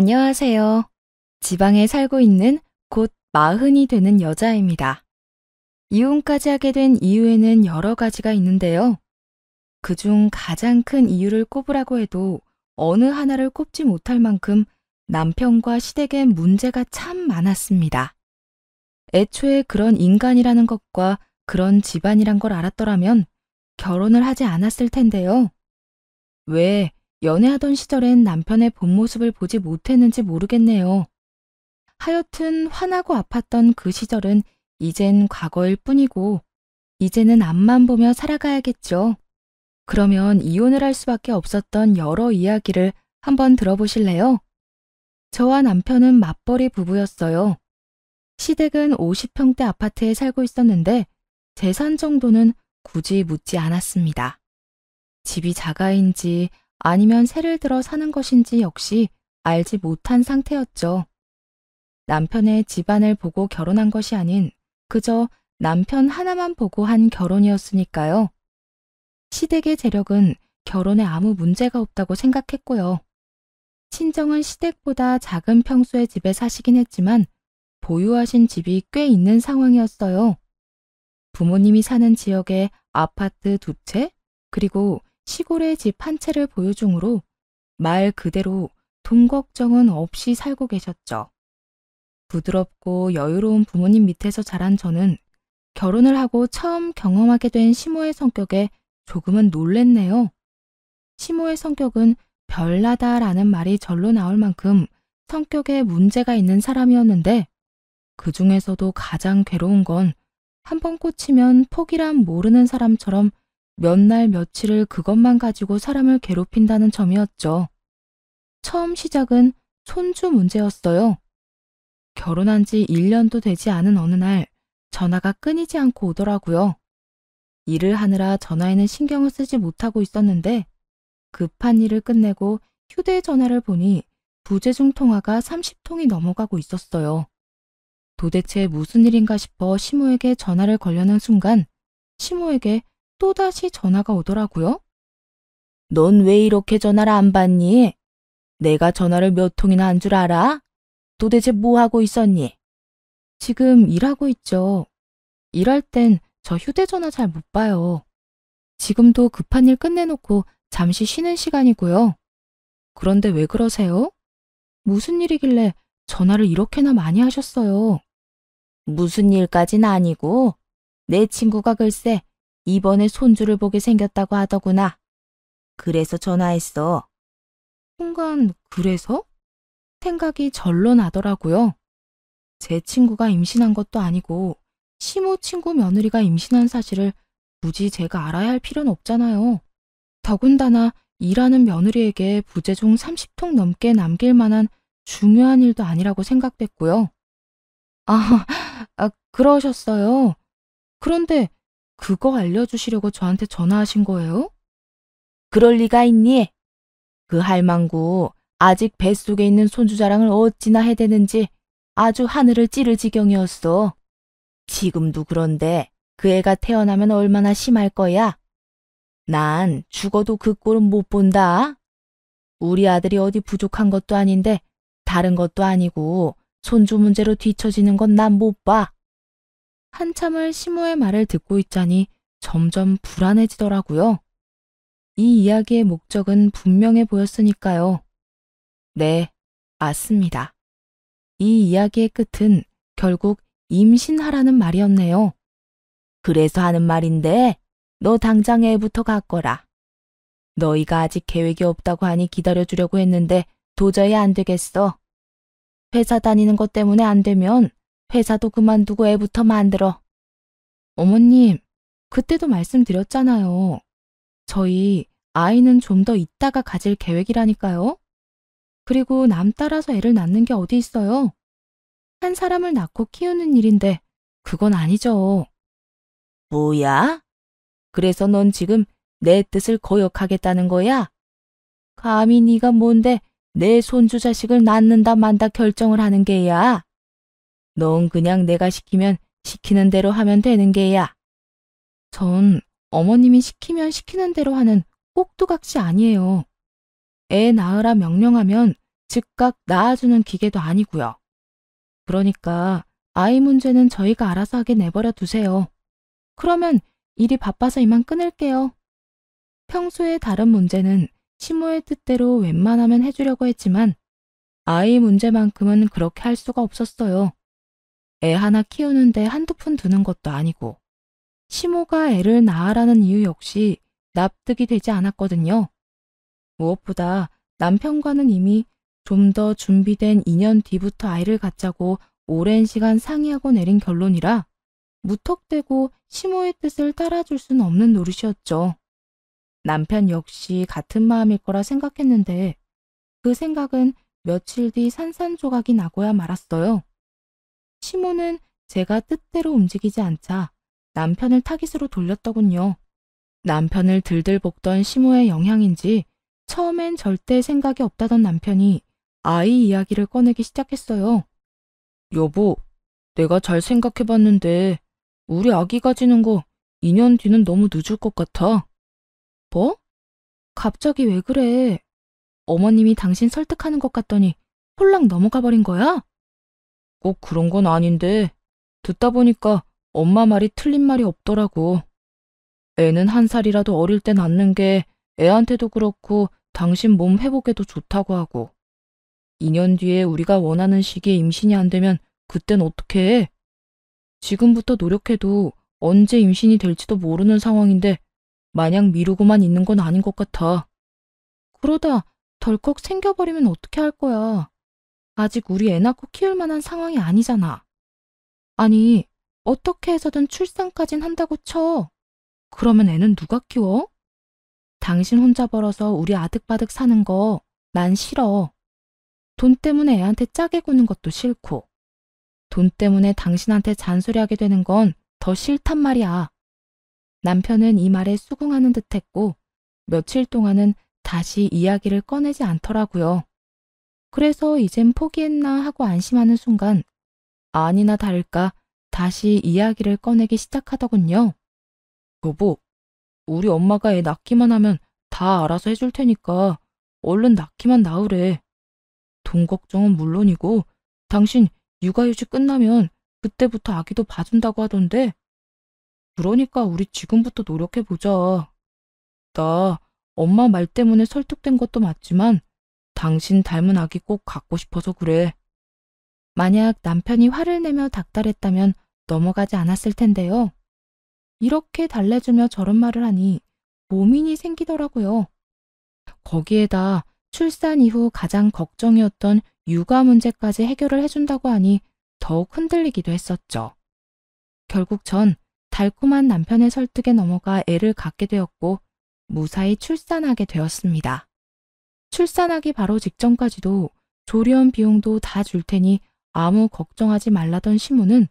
안녕하세요. 지방에 살고 있는 곧 마흔이 되는 여자입니다. 이혼까지 하게 된 이유에는 여러 가지가 있는데요. 그중 가장 큰 이유를 꼽으라고 해도 어느 하나를 꼽지 못할 만큼 남편과 시댁엔 문제가 참 많았습니다. 애초에 그런 인간이라는 것과 그런 집안이란 걸 알았더라면 결혼을 하지 않았을 텐데요. 왜 연애하던 시절엔 남편의 본 모습을 보지 못했는지 모르겠네요. 하여튼 화나고 아팠던 그 시절은 이젠 과거일 뿐이고, 이제는 앞만 보며 살아가야겠죠. 그러면 이혼을 할 수밖에 없었던 여러 이야기를 한번 들어보실래요? 저와 남편은 맞벌이 부부였어요. 시댁은 50평대 아파트에 살고 있었는데 재산 정도는 굳이 묻지 않았습니다. 집이 자가인지 아니면 세를 들어 사는 것인지 역시 알지 못한 상태였죠. 남편의 집안을 보고 결혼한 것이 아닌 그저 남편 하나만 보고 한 결혼이었으니까요. 시댁의 재력은 결혼에 아무 문제가 없다고 생각했고요. 친정은 시댁보다 작은 평수의 집에 사시긴 했지만 보유하신 집이 꽤 있는 상황이었어요. 부모님이 사는 지역에 아파트 2채, 그리고 시골의 집 1채를 보유 중으로 말 그대로 돈 걱정은 없이 살고 계셨죠. 부드럽고 여유로운 부모님 밑에서 자란 저는 결혼을 하고 처음 경험하게 된 시모의 성격에 조금은 놀랬네요. 시모의 성격은 별나다라는 말이 절로 나올 만큼 성격에 문제가 있는 사람이었는데 그 중에서도 가장 괴로운 건 한 번 꽂히면 포기란 모르는 사람처럼 몇 날 며칠을 그것만 가지고 사람을 괴롭힌다는 점이었죠. 처음 시작은 손주 문제였어요. 결혼한 지 1년도 되지 않은 어느 날 전화가 끊이지 않고 오더라고요. 일을 하느라 전화에는 신경을 쓰지 못하고 있었는데 급한 일을 끝내고 휴대전화를 보니 부재중 통화가 30통이 넘어가고 있었어요. 도대체 무슨 일인가 싶어 시모에게 전화를 걸려는 순간 시모에게 또다시 전화가 오더라고요. 넌 왜 이렇게 전화를 안 받니? 내가 전화를 몇 통이나 한 줄 알아? 도대체 뭐 하고 있었니? 지금 일하고 있죠. 일할 땐 저 휴대전화 잘 못 봐요. 지금도 급한 일 끝내놓고 잠시 쉬는 시간이고요. 그런데 왜 그러세요? 무슨 일이길래 전화를 이렇게나 많이 하셨어요? 무슨 일까진 아니고 내 친구가 글쎄 이번에 손주를 보게 생겼다고 하더구나. 그래서 전화했어. 순간 그래서? 생각이 절로 나더라고요. 제 친구가 임신한 것도 아니고 시모 친구 며느리가 임신한 사실을 굳이 제가 알아야 할 필요는 없잖아요. 더군다나 일하는 며느리에게 부재중 30통 넘게 남길 만한 중요한 일도 아니라고 생각됐고요. 아, 그러셨어요. 그런데 그거 알려주시려고 저한테 전화하신 거예요? 그럴 리가 있니? 그 할망구 아직 뱃속에 있는 손주 자랑을 어찌나 해대는지 아주 하늘을 찌를 지경이었어. 지금도 그런데 그 애가 태어나면 얼마나 심할 거야? 난 죽어도 그 꼴은 못 본다. 우리 아들이 어디 부족한 것도 아닌데 다른 것도 아니고 손주 문제로 뒤처지는 건 난 못 봐. 한참을 시모의 말을 듣고 있자니 점점 불안해지더라고요. 이 이야기의 목적은 분명해 보였으니까요. 네, 맞습니다. 이 이야기의 끝은 결국 임신하라는 말이었네요. 그래서 하는 말인데 너 당장 애부터 갖거라. 너희가 아직 계획이 없다고 하니 기다려주려고 했는데 도저히 안 되겠어. 회사 다니는 것 때문에 안 되면 회사도 그만두고 애부터 만들어. 어머님, 그때도 말씀드렸잖아요. 저희 아이는 좀 더 있다가 가질 계획이라니까요. 그리고 남 따라서 애를 낳는 게 어디 있어요? 한 사람을 낳고 키우는 일인데 그건 아니죠. 뭐야? 그래서 넌 지금 내 뜻을 거역하겠다는 거야? 감히 네가 뭔데 내 손주 자식을 낳는다 만다 결정을 하는 게야? 넌 그냥 내가 시키면 시키는 대로 하면 되는 게야. 전 어머님이 시키면 시키는 대로 하는 꼭두각시 아니에요. 애 낳으라 명령하면 즉각 낳아주는 기계도 아니고요. 그러니까 아이 문제는 저희가 알아서 하게 내버려 두세요. 그러면 일이 바빠서 이만 끊을게요. 평소에 다른 문제는 시모의 뜻대로 웬만하면 해주려고 했지만 아이 문제만큼은 그렇게 할 수가 없었어요. 애 하나 키우는데 한두 푼 드는 것도 아니고 시모가 애를 낳으라는 이유 역시 납득이 되지 않았거든요. 무엇보다 남편과는 이미 좀 더 준비된 2년 뒤부터 아이를 갖자고 오랜 시간 상의하고 내린 결론이라 무턱대고 시모의 뜻을 따라줄 수는 없는 노릇이었죠. 남편 역시 같은 마음일 거라 생각했는데 그 생각은 며칠 뒤 산산조각이 나고야 말았어요. 시모는 제가 뜻대로 움직이지 않자 남편을 타깃으로 돌렸더군요. 남편을 들들 볶던 시모의 영향인지 처음엔 절대 생각이 없다던 남편이 아이 이야기를 꺼내기 시작했어요. 여보, 내가 잘 생각해봤는데 우리 아기 가지는 거 2년 뒤는 너무 늦을 것 같아. 뭐? 갑자기 왜 그래? 어머님이 당신 설득하는 것 같더니 홀랑 넘어가 버린 거야? 꼭 그런 건 아닌데 듣다 보니까 엄마 말이 틀린 말이 없더라고. 애는 1살이라도 어릴 때 낳는 게 애한테도 그렇고 당신 몸 회복에도 좋다고 하고 2년 뒤에 우리가 원하는 시기에 임신이 안 되면 그땐 어떻게 해? 지금부터 노력해도 언제 임신이 될지도 모르는 상황인데 마냥 미루고만 있는 건 아닌 것 같아. 그러다 덜컥 생겨버리면 어떻게 할 거야? 아직 우리 애 낳고 키울 만한 상황이 아니잖아. 아니, 어떻게 해서든 출산까진 한다고 쳐. 그러면 애는 누가 키워? 당신 혼자 벌어서 우리 아득바득 사는 거 난 싫어. 돈 때문에 애한테 짜게 구는 것도 싫고 돈 때문에 당신한테 잔소리하게 되는 건 더 싫단 말이야. 남편은 이 말에 수긍하는 듯했고 며칠 동안은 다시 이야기를 꺼내지 않더라고요. 그래서 이젠 포기했나 하고 안심하는 순간 아니나 다를까 다시 이야기를 꺼내기 시작하더군요. 여보, 우리 엄마가 애 낳기만 하면 다 알아서 해줄 테니까 얼른 낳기만 낳으래. 돈 걱정은 물론이고 당신 육아휴직 끝나면 그때부터 아기도 봐준다고 하던데. 그러니까 우리 지금부터 노력해보자. 나 엄마 말 때문에 설득된 것도 맞지만 당신 닮은 아기 꼭 갖고 싶어서 그래. 만약 남편이 화를 내며 닥달했다면 넘어가지 않았을 텐데요. 이렇게 달래주며 저런 말을 하니 고민이 생기더라고요. 거기에다 출산 이후 가장 걱정이었던 육아 문제까지 해결을 해준다고 하니 더욱 흔들리기도 했었죠. 결국 전 달콤한 남편의 설득에 넘어가 애를 갖게 되었고 무사히 출산하게 되었습니다. 출산하기 바로 직전까지도 조리원 비용도 다 줄 테니 아무 걱정하지 말라던 시무는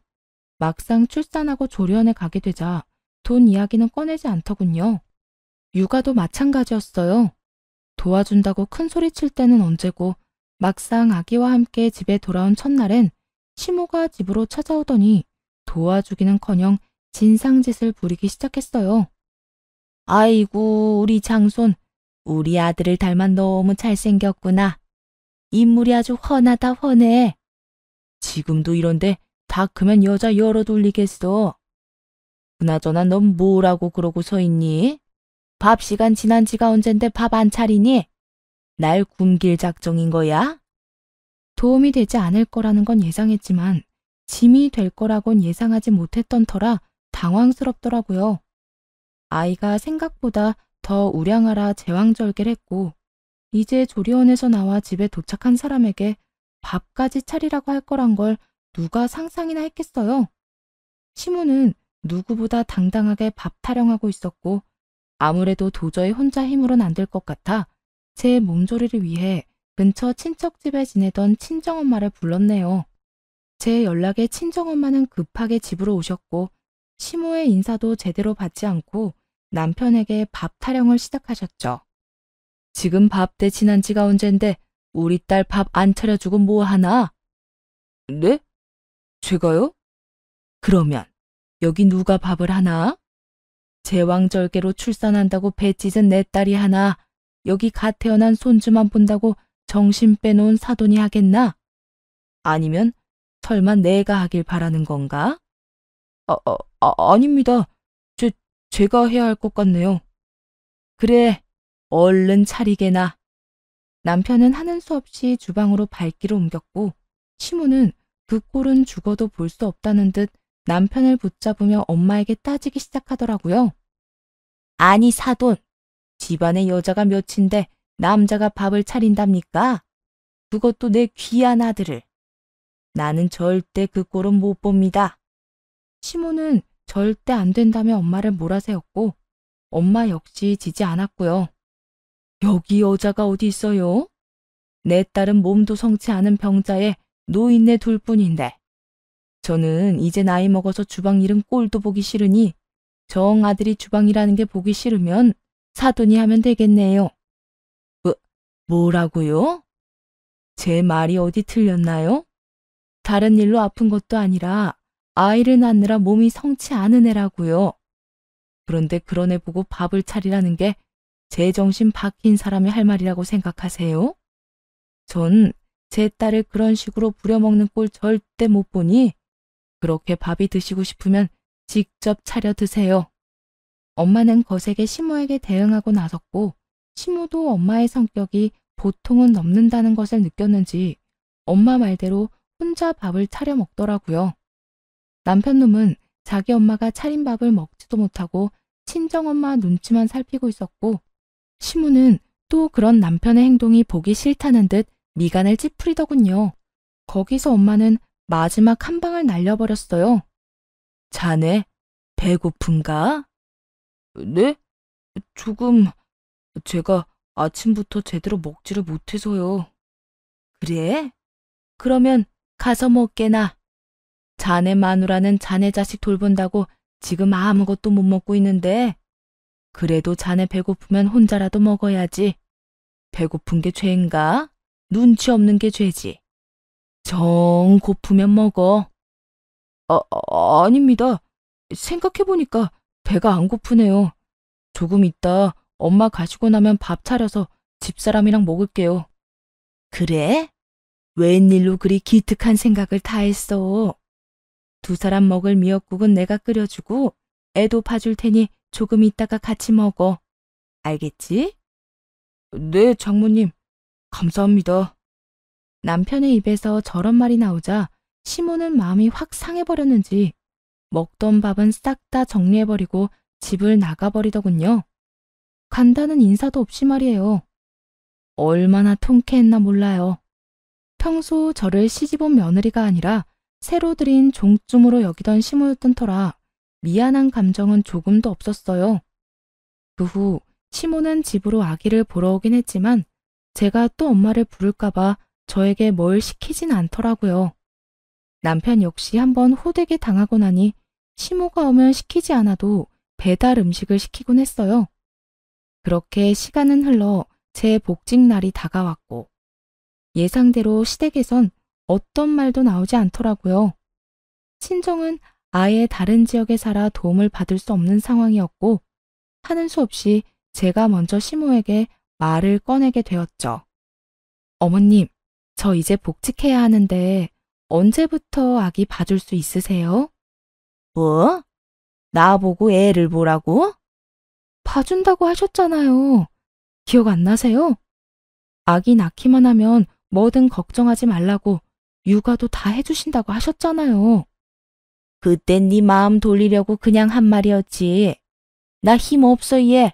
막상 출산하고 조리원에 가게 되자 돈 이야기는 꺼내지 않더군요. 육아도 마찬가지였어요. 도와준다고 큰 소리 칠 때는 언제고 막상 아기와 함께 집에 돌아온 첫날엔 시모가 집으로 찾아오더니 도와주기는커녕 진상짓을 부리기 시작했어요. 아이고, 우리 장손, 우리 아들을 닮아 너무 잘생겼구나. 인물이 아주 훤하다 훤해. 지금도 이런데 다 크면 여자 열어 돌리겠어. 그나저나 넌 뭐라고 그러고 서 있니? 밥 시간 지난 지가 언젠데 밥 안 차리니? 날 굶길 작정인 거야? 도움이 되지 않을 거라는 건 예상했지만 짐이 될 거라곤 예상하지 못했던 터라 당황스럽더라고요. 아이가 생각보다 더 우량하라 제왕절개했고 이제 조리원에서 나와 집에 도착한 사람에게 밥까지 차리라고 할 거란 걸 누가 상상이나 했겠어요. 시무는 누구보다 당당하게 밥 타령하고 있었고 아무래도 도저히 혼자 힘으론 안 될 것 같아 제 몸조리를 위해 근처 친척집에 지내던 친정엄마를 불렀네요. 제 연락에 친정엄마는 급하게 집으로 오셨고 시모의 인사도 제대로 받지 않고 남편에게 밥 타령을 시작하셨죠. 지금 밥 대신한 지가 언젠데 우리 딸 밥 안 차려주고 뭐 하나? 네? 제가요? 그러면 여기 누가 밥을 하나? 제왕절개로 출산한다고 배 찢은 내 딸이 하나 여기 갓 태어난 손주만 본다고 정신 빼놓은 사돈이 하겠나? 아니면 설마 내가 하길 바라는 건가? 아닙니다. 제가 해야 할 것 같네요. 그래, 얼른 차리게나. 남편은 하는 수 없이 주방으로 발길을 옮겼고 시모는 그 꼴은 죽어도 볼 수 없다는 듯 남편을 붙잡으며 엄마에게 따지기 시작하더라고요. 아니 사돈, 집안에 여자가 몇인데 남자가 밥을 차린답니까? 그것도 내 귀한 아들을. 나는 절대 그 꼴은 못 봅니다. 시모는 절대 안 된다며 엄마를 몰아세웠고 엄마 역시 지지 않았고요. 여기 여자가 어디 있어요? 내 딸은 몸도 성치 않은 병자에 노인네 둘뿐인데 저는 이제 나이 먹어서 주방 일은 꼴도 보기 싫으니 정 아들이 주방 일하는 게 보기 싫으면 사돈이 하면 되겠네요. 뭐라고요? 제 말이 어디 틀렸나요? 다른 일로 아픈 것도 아니라 아이를 낳느라 몸이 성치 않은 애라고요. 그런데 그런 애 보고 밥을 차리라는 게 제 정신 박힌 사람이 할 말이라고 생각하세요? 전 제 딸을 그런 식으로 부려먹는 꼴 절대 못 보니 그렇게 밥이 드시고 싶으면 직접 차려 드세요. 엄마는 거세게 시모에게 대응하고 나섰고 시모도 엄마의 성격이 보통은 넘는다는 것을 느꼈는지 엄마 말대로 혼자 밥을 차려 먹더라고요. 남편 놈은 자기 엄마가 차린 밥을 먹지도 못하고 친정엄마 눈치만 살피고 있었고 시모는 또 그런 남편의 행동이 보기 싫다는 듯 미간을 찌푸리더군요. 거기서 엄마는 마지막 한 방을 날려버렸어요. 자네, 배고픈가? 네? 조금, 제가 아침부터 제대로 먹지를 못해서요. 그래? 그러면 가서 먹게나. 자네 마누라는 자네 자식 돌본다고 지금 아무것도 못 먹고 있는데 그래도 자네 배고프면 혼자라도 먹어야지. 배고픈 게 죄인가? 눈치 없는 게 죄지. 정 고프면 먹어. 아닙니다. 생각해보니까 배가 안 고프네요. 조금 있다 엄마 가시고 나면 밥 차려서 집사람이랑 먹을게요. 그래? 웬일로 그리 기특한 생각을 다 했어? 두 사람 먹을 미역국은 내가 끓여주고 애도 봐줄 테니 조금 있다가 같이 먹어. 알겠지? 네, 장모님. 감사합니다. 남편의 입에서 저런 말이 나오자 시모는 마음이 확 상해버렸는지 먹던 밥은 싹 다 정리해버리고 집을 나가버리더군요. 간다는 인사도 없이 말이에요. 얼마나 통쾌했나 몰라요. 평소 저를 시집온 며느리가 아니라 새로 들인 종쯤으로 여기던 시모였던 터라 미안한 감정은 조금도 없었어요. 그 후 시모는 집으로 아기를 보러 오긴 했지만 제가 또 엄마를 부를까봐 저에게 뭘 시키진 않더라고요. 남편 역시 한번 호되게 당하고 나니 시모가 오면 시키지 않아도 배달 음식을 시키곤 했어요. 그렇게 시간은 흘러 제 복직 날이 다가왔고 예상대로 시댁에선 어떤 말도 나오지 않더라고요. 친정은 아예 다른 지역에 살아 도움을 받을 수 없는 상황이었고 하는 수 없이 제가 먼저 시모에게 말을 꺼내게 되었죠. 어머님, 저 이제 복직해야 하는데 언제부터 아기 봐줄 수 있으세요? 뭐? 나보고 애를 보라고? 봐준다고 하셨잖아요. 기억 안 나세요? 아기 낳기만 하면 뭐든 걱정하지 말라고 육아도 다 해주신다고 하셨잖아요. 그땐 네 마음 돌리려고 그냥 한 말이었지. 나 힘 없어 얘.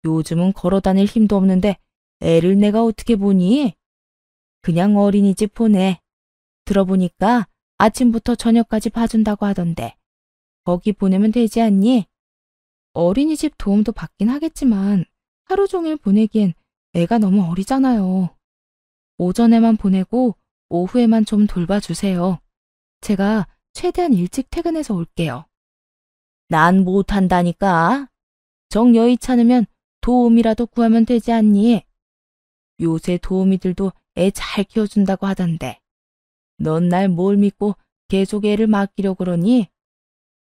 요즘은 걸어다닐 힘도 없는데 애를 내가 어떻게 보니? 그냥 어린이집 보내. 들어보니까 아침부터 저녁까지 봐준다고 하던데 거기 보내면 되지 않니? 어린이집 도움도 받긴 하겠지만 하루 종일 보내기엔 애가 너무 어리잖아요. 오전에만 보내고 오후에만 좀 돌봐주세요. 제가 최대한 일찍 퇴근해서 올게요. 난 못한다니까. 정 여의찮으면 도우미라도 구하면 되지 않니? 요새 도우미들도 애 잘 키워준다고 하던데. 넌 날 뭘 믿고 계속 애를 맡기려고 그러니?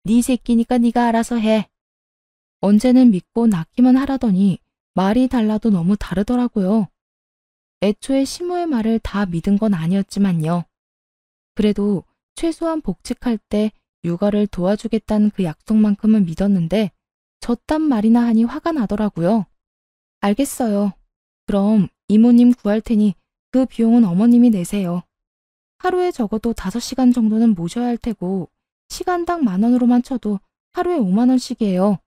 네 새끼니까 네가 알아서 해. 언제는 믿고 낳기만 하라더니 말이 달라도 너무 다르더라고요. 애초에 시모의 말을 다 믿은 건 아니었지만요. 그래도 최소한 복직할 때 육아를 도와주겠다는 그 약속만큼은 믿었는데 저딴 말이나 하니 화가 나더라고요. 알겠어요. 그럼 이모님 구할 테니 그 비용은 어머님이 내세요. 하루에 적어도 5시간 정도는 모셔야 할 테고 시간당 10,000원으로만 쳐도 하루에 50,000원씩이에요.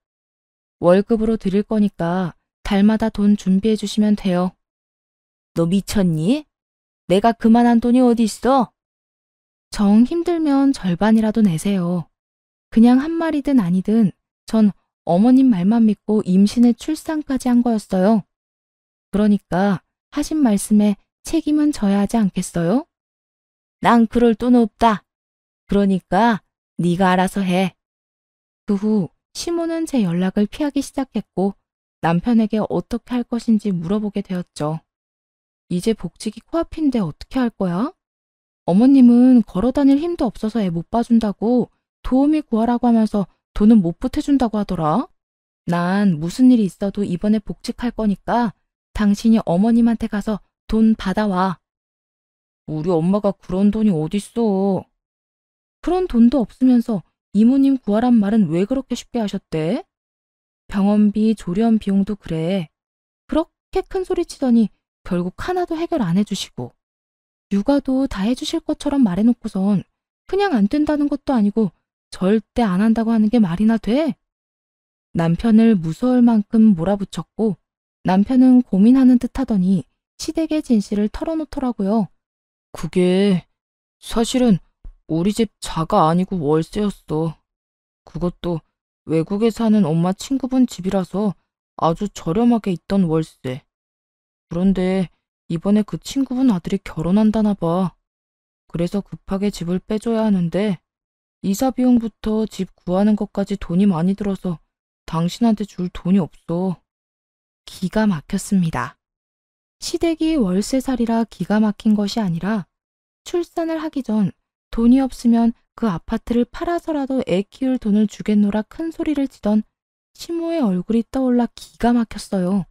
월급으로 드릴 거니까 달마다 돈 준비해 주시면 돼요. 너 미쳤니? 내가 그만한 돈이 어디 있어? 정 힘들면 절반이라도 내세요. 그냥 한 마리든 아니든 전 어머님 말만 믿고 임신에 출산까지 한 거였어요. 그러니까 하신 말씀에 책임은 져야 하지 않겠어요? 난 그럴 돈 없다. 그러니까 네가 알아서 해. 그 후 시모는 제 연락을 피하기 시작했고 남편에게 어떻게 할 것인지 물어보게 되었죠. 이제 복직이 코앞인데 어떻게 할 거야? 어머님은 걸어 다닐 힘도 없어서 애 못 봐준다고 도우미 구하라고 하면서 돈은 못 보태준다고 하더라. 난 무슨 일이 있어도 이번에 복직할 거니까 당신이 어머님한테 가서 돈 받아와. 우리 엄마가 그런 돈이 어딨어. 그런 돈도 없으면서 이모님 구하란 말은 왜 그렇게 쉽게 하셨대? 병원비, 조련 비용도 그래. 그렇게 큰 소리 치더니 결국 하나도 해결 안 해주시고 육아도 다 해주실 것처럼 말해놓고선 그냥 안 된다는 것도 아니고 절대 안 한다고 하는 게 말이나 돼? 남편을 무서울 만큼 몰아붙였고 남편은 고민하는 듯 하더니 시댁의 진실을 털어놓더라고요. 그게 사실은 우리 집 자가 아니고 월세였어. 그것도 외국에 사는 엄마 친구분 집이라서 아주 저렴하게 있던 월세. 그런데 이번에 그 친구분 아들이 결혼한다나 봐. 그래서 급하게 집을 빼줘야 하는데 이사 비용부터 집 구하는 것까지 돈이 많이 들어서 당신한테 줄 돈이 없어. 기가 막혔습니다. 시댁이 월세살이라 기가 막힌 것이 아니라 출산을 하기 전 돈이 없으면 그 아파트를 팔아서라도 애 키울 돈을 주겠노라 큰 소리를 치던 시모의 얼굴이 떠올라 기가 막혔어요.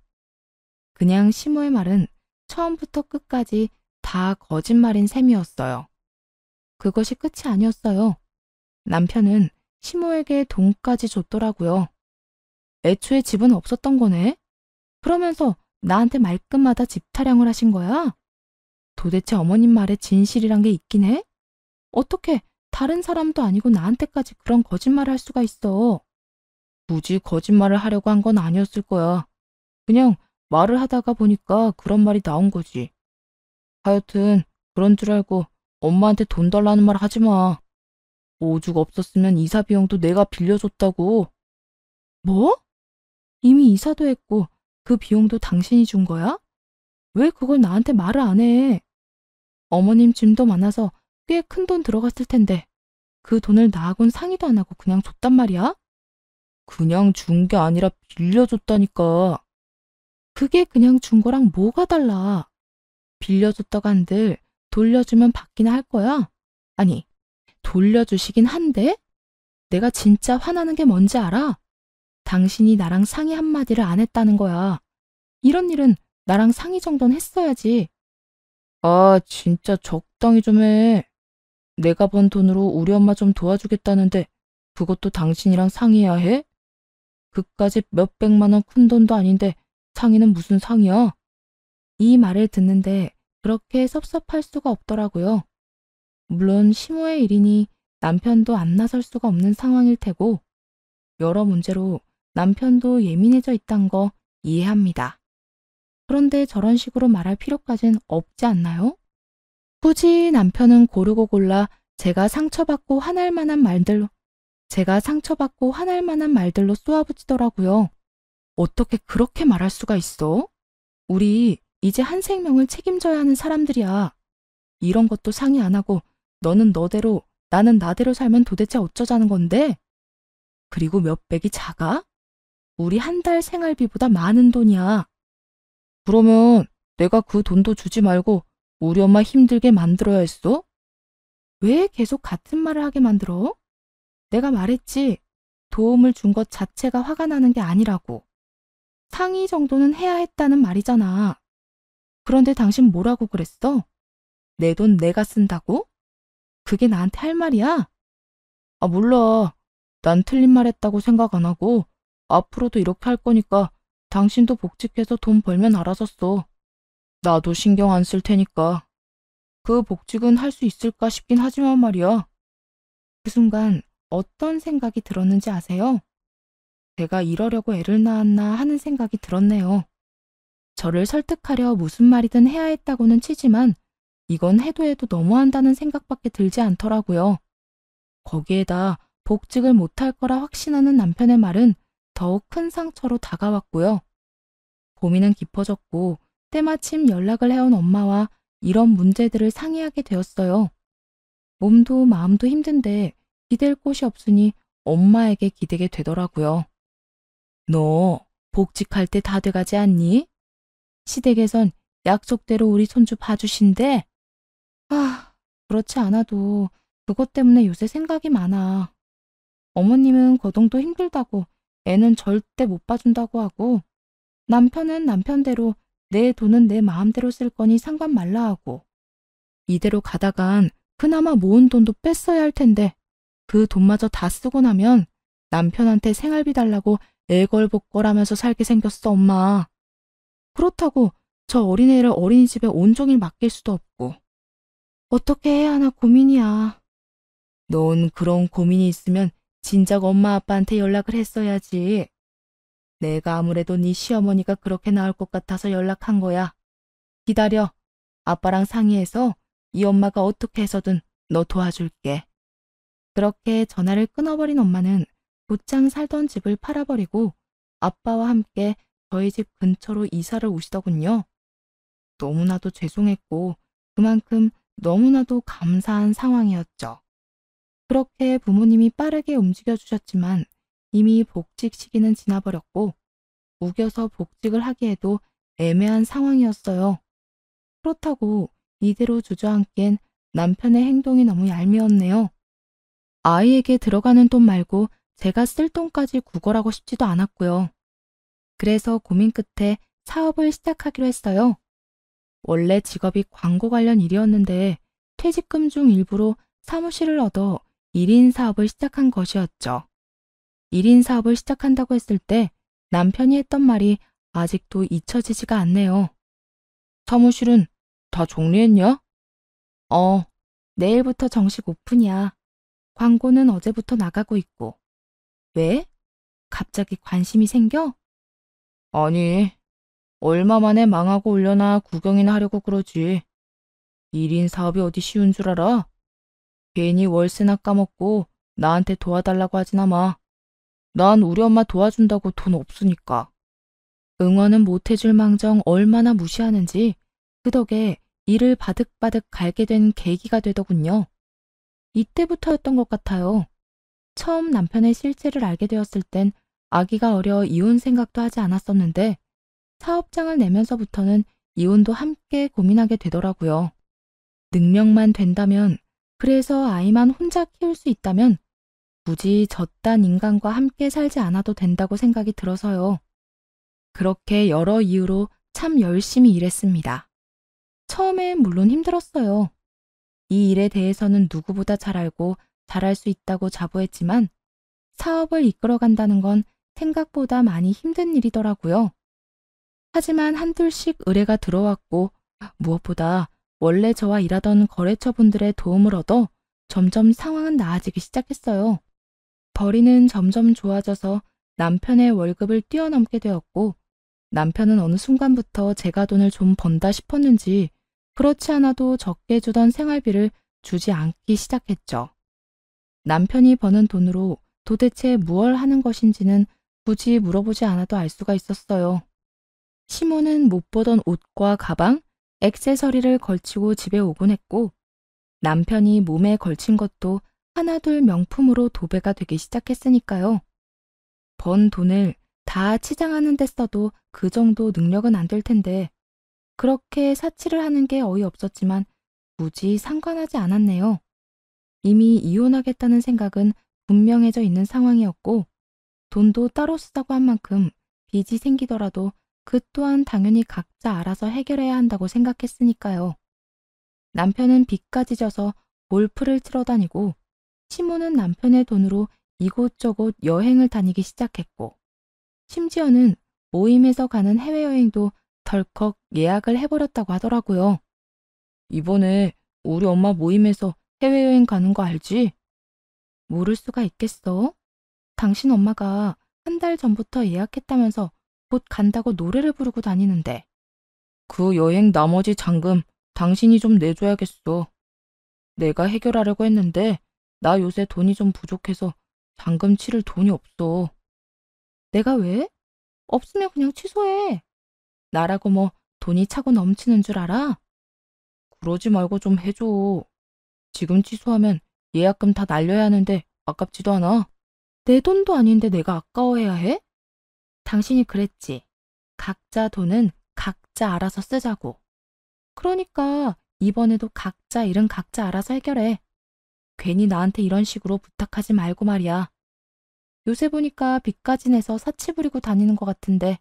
그냥 시모의 말은 처음부터 끝까지 다 거짓말인 셈이었어요. 그것이 끝이 아니었어요. 남편은 시모에게 돈까지 줬더라고요. 애초에 집은 없었던 거네? 그러면서 나한테 말끝마다 집 타령을 하신 거야? 도대체 어머님 말에 진실이란 게 있긴 해? 어떻게 다른 사람도 아니고 나한테까지 그런 거짓말을 할 수가 있어? 굳이 거짓말을 하려고 한 건 아니었을 거야. 그냥 말을 하다가 보니까 그런 말이 나온 거지. 하여튼 그런 줄 알고 엄마한테 돈 달라는 말 하지 마. 오죽 없었으면 이사 비용도 내가 빌려줬다고. 뭐? 이미 이사도 했고 그 비용도 당신이 준 거야? 왜 그걸 나한테 말을 안 해? 어머님 짐도 많아서 꽤 큰 돈 들어갔을 텐데 그 돈을 나하고는 상의도 안 하고 그냥 줬단 말이야? 그냥 준 게 아니라 빌려줬다니까. 그게 그냥 준 거랑 뭐가 달라? 빌려줬다고 한들 돌려주면 받기나 할 거야? 아니, 돌려주시긴 한데? 내가 진짜 화나는 게 뭔지 알아? 당신이 나랑 상의 한마디를 안 했다는 거야. 이런 일은 나랑 상의 정도는 했어야지. 아, 진짜 적당히 좀 해. 내가 번 돈으로 우리 엄마 좀 도와주겠다는데 그것도 당신이랑 상의해야 해? 그까짓 몇백만 원 큰 돈도 아닌데 상의는 무슨 상의야? 이 말을 듣는데 그렇게 섭섭할 수가 없더라고요. 물론 시모의 일이니 남편도 안 나설 수가 없는 상황일 테고 여러 문제로 남편도 예민해져 있단 거 이해합니다. 그런데 저런 식으로 말할 필요까진 없지 않나요? 굳이 남편은 고르고 골라 제가 상처받고 화날 만한 말들로 쏘아붙이더라고요. 어떻게 그렇게 말할 수가 있어? 우리 이제 한 생명을 책임져야 하는 사람들이야. 이런 것도 상의 안 하고 너는 너대로 나는 나대로 살면 도대체 어쩌자는 건데? 그리고 몇백이 작아? 우리 한 달 생활비보다 많은 돈이야. 그러면 내가 그 돈도 주지 말고 우리 엄마 힘들게 만들어야 했어? 왜 계속 같은 말을 하게 만들어? 내가 말했지. 도움을 준 것 자체가 화가 나는 게 아니라고. 상의 정도는 해야 했다는 말이잖아. 그런데 당신 뭐라고 그랬어? 내 돈 내가 쓴다고? 그게 나한테 할 말이야? 아, 몰라. 난 틀린 말 했다고 생각 안 하고 앞으로도 이렇게 할 거니까 당신도 복직해서 돈 벌면 알아서 써. 나도 신경 안 쓸 테니까. 그 복직은 할 수 있을까 싶긴 하지만 말이야. 그 순간 어떤 생각이 들었는지 아세요? 제가 이러려고 애를 낳았나 하는 생각이 들었네요. 저를 설득하려 무슨 말이든 해야 했다고는 치지만 이건 해도 해도 너무한다는 생각밖에 들지 않더라고요. 거기에다 복직을 못할 거라 확신하는 남편의 말은 더욱 큰 상처로 다가왔고요. 고민은 깊어졌고 때마침 연락을 해온 엄마와 이런 문제들을 상의하게 되었어요. 몸도 마음도 힘든데 기댈 곳이 없으니 엄마에게 기대게 되더라고요. 너 복직할 때 다 돼가지 않니? 시댁에선 약속대로 우리 손주 봐주신대. 아, 그렇지 않아도 그것 때문에 요새 생각이 많아. 어머님은 거동도 힘들다고 애는 절대 못 봐준다고 하고 남편은 남편대로 내 돈은 내 마음대로 쓸 거니 상관 말라 하고 이대로 가다간 그나마 모은 돈도 뺐어야 할 텐데 그 돈마저 다 쓰고 나면 남편한테 생활비 달라고 애걸복걸하면서 살게 생겼어, 엄마. 그렇다고 저 어린애를 어린이집에 온종일 맡길 수도 없고 어떻게 해야 하나 고민이야. 넌 그런 고민이 있으면 진작 엄마 아빠한테 연락을 했어야지. 내가 아무래도 네 시어머니가 그렇게 나올 것 같아서 연락한 거야. 기다려. 아빠랑 상의해서 이 엄마가 어떻게 해서든 너 도와줄게. 그렇게 전화를 끊어버린 엄마는 곧장 살던 집을 팔아버리고 아빠와 함께 저희 집 근처로 이사를 오시더군요. 너무나도 죄송했고 그만큼 너무나도 감사한 상황이었죠. 그렇게 부모님이 빠르게 움직여 주셨지만 이미 복직 시기는 지나버렸고 우겨서 복직을 하기에도 애매한 상황이었어요. 그렇다고 이대로 주저앉기엔 남편의 행동이 너무 얄미웠네요. 아이에게 들어가는 돈 말고 제가 쓸 돈까지 구걸하고 싶지도 않았고요. 그래서 고민 끝에 사업을 시작하기로 했어요. 원래 직업이 광고 관련 일이었는데 퇴직금 중 일부로 사무실을 얻어 1인 사업을 시작한 것이었죠. 1인 사업을 시작한다고 했을 때 남편이 했던 말이 아직도 잊혀지지가 않네요. 사무실은 다 정리했냐? 내일부터 정식 오픈이야. 광고는 어제부터 나가고 있고. 왜? 갑자기 관심이 생겨? 아니, 얼마 만에 망하고 올려나 구경이나 하려고 그러지. 1인 사업이 어디 쉬운 줄 알아? 괜히 월세나 까먹고 나한테 도와달라고 하지나 마. 난 우리 엄마 도와준다고 돈 없으니까. 응원은 못해줄 망정 얼마나 무시하는지 그 덕에 일을 바득바득 갈게 된 계기가 되더군요. 이때부터였던 것 같아요. 처음 남편의 실체를 알게 되었을 땐 아기가 어려 이혼 생각도 하지 않았었는데 사업장을 내면서부터는 이혼도 함께 고민하게 되더라고요. 능력만 된다면, 그래서 아이만 혼자 키울 수 있다면 굳이 저딴 인간과 함께 살지 않아도 된다고 생각이 들어서요. 그렇게 여러 이유로 참 열심히 일했습니다. 처음엔 물론 힘들었어요. 이 일에 대해서는 누구보다 잘 알고 잘할 수 있다고 자부했지만 사업을 이끌어간다는 건 생각보다 많이 힘든 일이더라고요. 하지만 한둘씩 의뢰가 들어왔고 무엇보다 원래 저와 일하던 거래처분들의 도움을 얻어 점점 상황은 나아지기 시작했어요. 벌이는 점점 좋아져서 남편의 월급을 뛰어넘게 되었고 남편은 어느 순간부터 제가 돈을 좀 번다 싶었는지 그렇지 않아도 적게 주던 생활비를 주지 않기 시작했죠. 남편이 버는 돈으로 도대체 무얼 하는 것인지는 굳이 물어보지 않아도 알 수가 있었어요. 시모는 못 보던 옷과 가방, 액세서리를 걸치고 집에 오곤 했고 남편이 몸에 걸친 것도 하나둘 명품으로 도배가 되기 시작했으니까요. 번 돈을 다 치장하는 데 써도 그 정도 능력은 안 될 텐데 그렇게 사치를 하는 게 어이없었지만 굳이 상관하지 않았네요. 이미 이혼하겠다는 생각은 분명해져 있는 상황이었고 돈도 따로 쓰자고 한 만큼 빚이 생기더라도 그 또한 당연히 각자 알아서 해결해야 한다고 생각했으니까요. 남편은 빚까지 져서 골프를 치러 다니고 시모는 남편의 돈으로 이곳저곳 여행을 다니기 시작했고 심지어는 모임에서 가는 해외여행도 덜컥 예약을 해버렸다고 하더라고요. 이번에 우리 엄마 모임에서 해외여행 가는 거 알지? 모를 수가 있겠어? 당신 엄마가 한 달 전부터 예약했다면서 곧 간다고 노래를 부르고 다니는데. 그 여행 나머지 잔금 당신이 좀 내줘야겠어. 내가 해결하려고 했는데 나 요새 돈이 좀 부족해서 잔금 치를 돈이 없어. 내가 왜? 없으면 그냥 취소해. 나라고 뭐 돈이 차고 넘치는 줄 알아? 그러지 말고 좀 해줘. 지금 취소하면 예약금 다 날려야 하는데 아깝지도 않아. 내 돈도 아닌데 내가 아까워해야 해? 당신이 그랬지. 각자 돈은 각자 알아서 쓰자고. 그러니까 이번에도 각자 일은 각자 알아서 해결해. 괜히 나한테 이런 식으로 부탁하지 말고 말이야. 요새 보니까 빚까지 내서 사치 부리고 다니는 것 같은데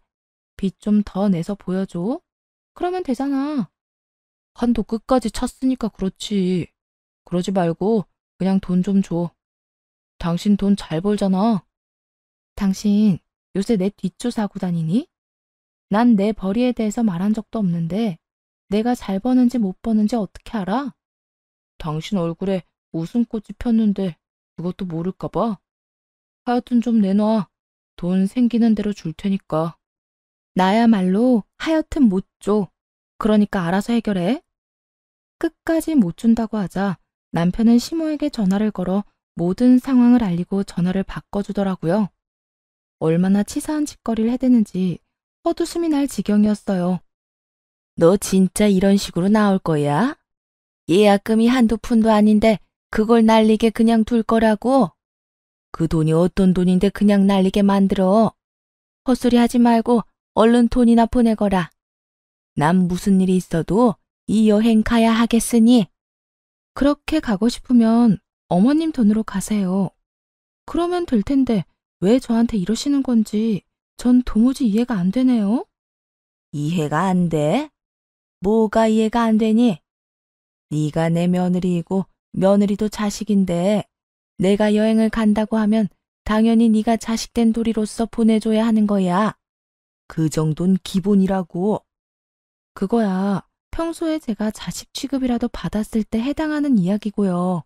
빚 좀 더 내서 보여줘. 그러면 되잖아. 한도 끝까지 찼으니까 그렇지. 그러지 말고 그냥 돈 좀 줘. 당신 돈 잘 벌잖아. 당신 요새 내 뒷조사하고 다니니? 난 내 벌이에 대해서 말한 적도 없는데 내가 잘 버는지 못 버는지 어떻게 알아? 당신 얼굴에 웃음꽃이 폈는데 그것도 모를까 봐. 하여튼 좀 내놔. 돈 생기는 대로 줄 테니까. 나야말로 하여튼 못 줘. 그러니까 알아서 해결해. 끝까지 못 준다고 하자 남편은 시모에게 전화를 걸어 모든 상황을 알리고 전화를 바꿔주더라고요. 얼마나 치사한 짓거리를 해대는지 헛웃음이 날 지경이었어요. 너 진짜 이런 식으로 나올 거야? 예약금이 한두 푼도 아닌데 그걸 날리게 그냥 둘 거라고? 그 돈이 어떤 돈인데 그냥 날리게 만들어? 헛소리 하지 말고 얼른 돈이나 보내거라. 난 무슨 일이 있어도 이 여행 가야 하겠으니. 그렇게 가고 싶으면 어머님 돈으로 가세요. 그러면 될 텐데 왜 저한테 이러시는 건지 전 도무지 이해가 안 되네요. 이해가 안 돼? 뭐가 이해가 안 되니? 네가 내 며느리이고 며느리도 자식인데 내가 여행을 간다고 하면 당연히 네가 자식된 도리로서 보내줘야 하는 거야. 그 정도는 기본이라고. 그거야 평소에 제가 자식 취급이라도 받았을 때 해당하는 이야기고요.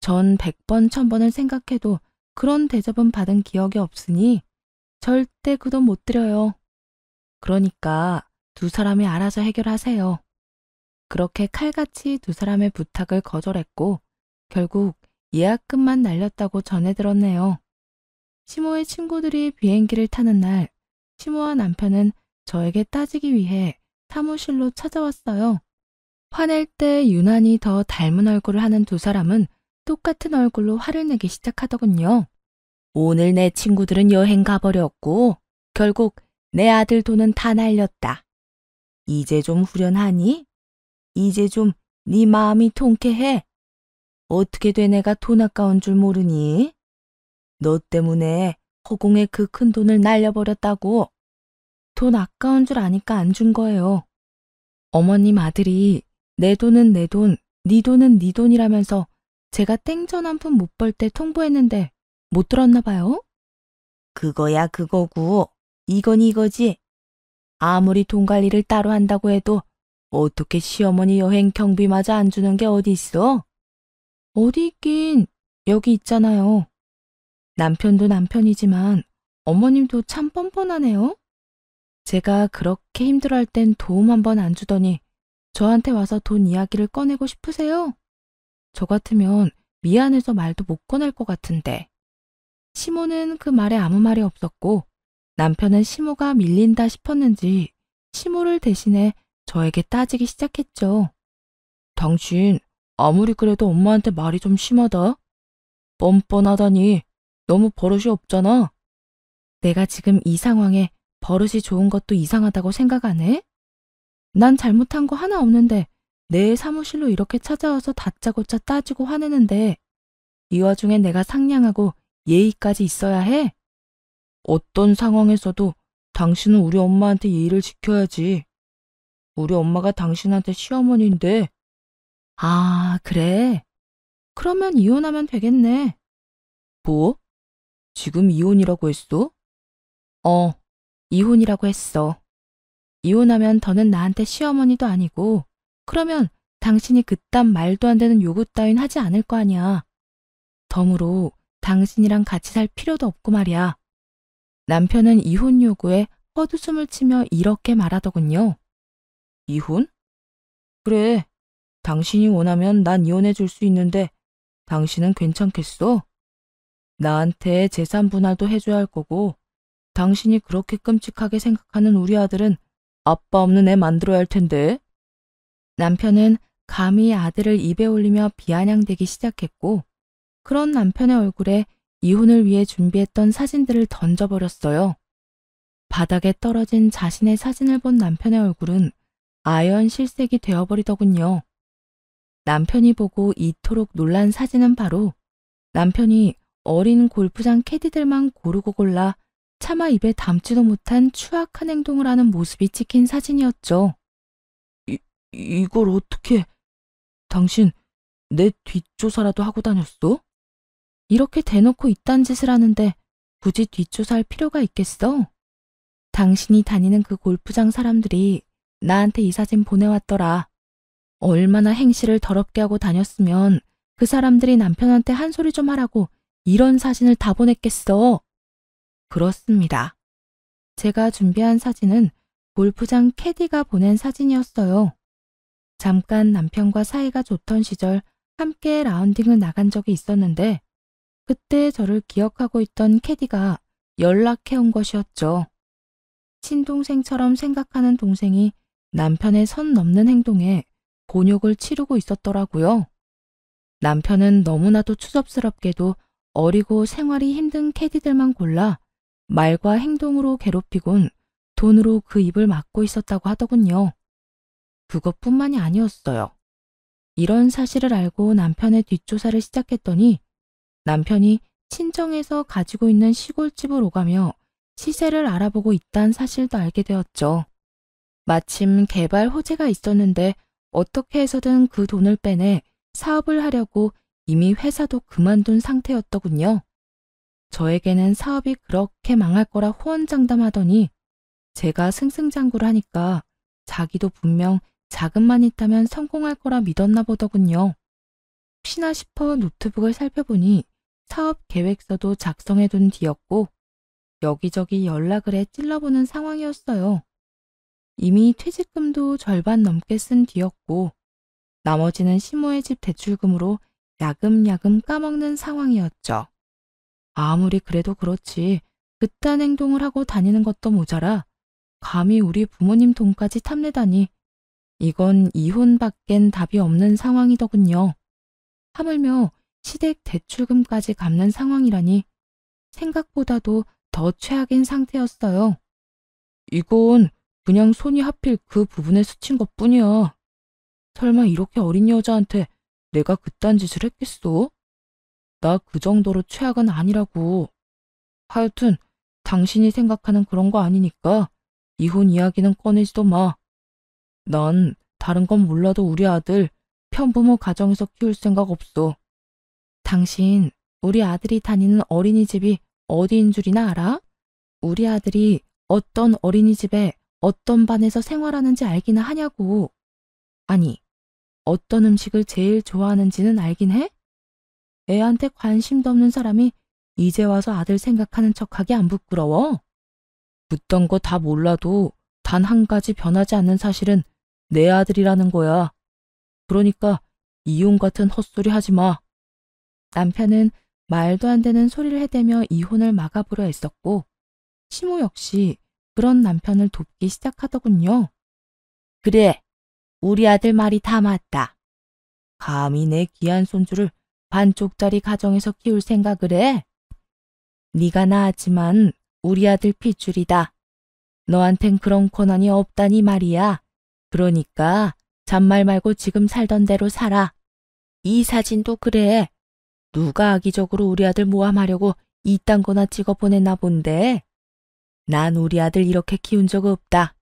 전 100번, 1000번을 생각해도 그런 대접은 받은 기억이 없으니 절대 그 돈 못 드려요. 그러니까 두 사람이 알아서 해결하세요. 그렇게 칼같이 두 사람의 부탁을 거절했고 결국 예약금만 날렸다고 전해 들었네요. 시모의 친구들이 비행기를 타는 날 시모와 남편은 저에게 따지기 위해 사무실로 찾아왔어요. 화낼 때 유난히 더 닮은 얼굴을 하는 두 사람은 똑같은 얼굴로 화를 내기 시작하더군요. 오늘 내 친구들은 여행 가버렸고 결국 내 아들 돈은 다 날렸다. 이제 좀 후련하니? 이제 좀 네 마음이 통쾌해? 어떻게 돼 내가 돈 아까운 줄 모르니? 너 때문에 허공에 그 큰 돈을 날려버렸다고. 돈 아까운 줄 아니까 안 준 거예요. 어머님 아들이 내 돈은 내 돈, 네 돈은 네 돈이라면서 제가 땡전 한 푼 못 벌 때 통보했는데 못 들었나 봐요? 그거야 그거고 이건 이거지. 아무리 돈 관리를 따로 한다고 해도 어떻게 시어머니 여행 경비마저 안 주는 게 어디 있어? 어디 있긴 여기 있잖아요. 남편도 남편이지만 어머님도 참 뻔뻔하네요. 제가 그렇게 힘들어할 땐 도움 한 번 안 주더니 저한테 와서 돈 이야기를 꺼내고 싶으세요? 저 같으면 미안해서 말도 못 꺼낼 것 같은데. 시모는 그 말에 아무 말이 없었고 남편은 시모가 밀린다 싶었는지 시모를 대신해 저에게 따지기 시작했죠. 당신 아무리 그래도 엄마한테 말이 좀 심하다. 뻔뻔하다니 너무 버릇이 없잖아. 내가 지금 이 상황에 버릇이 좋은 것도 이상하다고 생각 안 해? 난 잘못한 거 하나 없는데 내 사무실로 이렇게 찾아와서 다짜고짜 따지고 화내는데 이 와중에 내가 상냥하고 예의까지 있어야 해? 어떤 상황에서도 당신은 우리 엄마한테 예의를 지켜야지. 우리 엄마가 당신한테 시어머니인데. 아, 그래? 그러면 이혼하면 되겠네. 뭐? 지금 이혼이라고 했어? 어, 이혼이라고 했어. 이혼하면 더는 나한테 시어머니도 아니고, 그러면 당신이 그딴 말도 안 되는 요구 따윈 하지 않을 거 아니야. 덤으로 당신이랑 같이 살 필요도 없고 말이야. 남편은 이혼 요구에 헛웃음을 치며 이렇게 말하더군요. 이혼? 그래, 당신이 원하면 난 이혼해 줄 수 있는데 당신은 괜찮겠어? 나한테 재산 분할도 해줘야 할 거고 당신이 그렇게 끔찍하게 생각하는 우리 아들은 아빠 없는 애 만들어야 할 텐데. 남편은 감히 아들을 입에 올리며 비아냥대기 시작했고 그런 남편의 얼굴에 이혼을 위해 준비했던 사진들을 던져버렸어요. 바닥에 떨어진 자신의 사진을 본 남편의 얼굴은 아연 실색이 되어버리더군요. 남편이 보고 이토록 놀란 사진은 바로 남편이 어린 골프장 캐디들만 고르고 골라 차마 입에 담지도 못한 추악한 행동을 하는 모습이 찍힌 사진이었죠. 이걸 어떻게... 당신 내 뒷조사라도 하고 다녔어? 이렇게 대놓고 이딴 짓을 하는데 굳이 뒷조사할 필요가 있겠어? 당신이 다니는 그 골프장 사람들이 나한테 이 사진 보내왔더라. 얼마나 행실을 더럽게 하고 다녔으면 그 사람들이 남편한테 한 소리 좀 하라고 이런 사진을 다 보냈겠어. 그렇습니다. 제가 준비한 사진은 골프장 캐디가 보낸 사진이었어요. 잠깐 남편과 사이가 좋던 시절 함께 라운딩을 나간 적이 있었는데 그때 저를 기억하고 있던 캐디가 연락해온 것이었죠. 친동생처럼 생각하는 동생이 남편의 선 넘는 행동에 곤욕을 치르고 있었더라고요. 남편은 너무나도 추접스럽게도 어리고 생활이 힘든 캐디들만 골라 말과 행동으로 괴롭히곤 돈으로 그 입을 막고 있었다고 하더군요. 그것뿐만이 아니었어요. 이런 사실을 알고 남편의 뒷조사를 시작했더니 남편이 친정에서 가지고 있는 시골집을 오가며 시세를 알아보고 있다는 사실도 알게 되었죠. 마침 개발 호재가 있었는데 어떻게 해서든 그 돈을 빼내 사업을 하려고 이미 회사도 그만둔 상태였더군요. 저에게는 사업이 그렇게 망할 거라 호언장담하더니 제가 승승장구를 하니까 자기도 분명 자금만 있다면 성공할 거라 믿었나 보더군요. 혹시나 싶어 노트북을 살펴보니 사업 계획서도 작성해둔 뒤였고 여기저기 연락을 해 찔러보는 상황이었어요. 이미 퇴직금도 절반 넘게 쓴 뒤였고 나머지는 시모의 집 대출금으로 야금야금 까먹는 상황이었죠. 아무리 그래도 그렇지 그딴 행동을 하고 다니는 것도 모자라 감히 우리 부모님 돈까지 탐내다니 이건 이혼밖엔 답이 없는 상황이더군요. 하물며 시댁 대출금까지 갚는 상황이라니 생각보다도 더 최악인 상태였어요. 이건 그냥 손이 하필 그 부분에 스친 것뿐이야. 설마 이렇게 어린 여자한테 내가 그딴 짓을 했겠어? 나 그 정도로 최악은 아니라고. 하여튼 당신이 생각하는 그런 거 아니니까 이혼 이야기는 꺼내지도 마. 난 다른 건 몰라도 우리 아들 편부모 가정에서 키울 생각 없어. 당신 우리 아들이 다니는 어린이집이 어디인 줄이나 알아? 우리 아들이 어떤 어린이집에 어떤 반에서 생활하는지 알기나 하냐고. 아니, 어떤 음식을 제일 좋아하는지는 알긴 해? 애한테 관심도 없는 사람이 이제 와서 아들 생각하는 척하기 안 부끄러워? 묻던 거 다 몰라도 단 한 가지 변하지 않는 사실은 내 아들이라는 거야. 그러니까 이혼 같은 헛소리 하지 마. 남편은 말도 안 되는 소리를 해대며 이혼을 막아보려 했었고 시모 역시 그런 남편을 돕기 시작하더군요. 그래, 우리 아들 말이 다 맞다. 감히 내 귀한 손주를 반쪽짜리 가정에서 키울 생각을 해? 네가 낳았지만 우리 아들 핏줄이다. 너한텐 그런 권한이 없다니 말이야. 그러니까 잔말 말고 지금 살던 대로 살아. 이 사진도 그래. 누가 악의적으로 우리 아들 모함하려고 이딴 거나 찍어 보냈나 본데. 난 우리 아들 이렇게 키운 적 없다.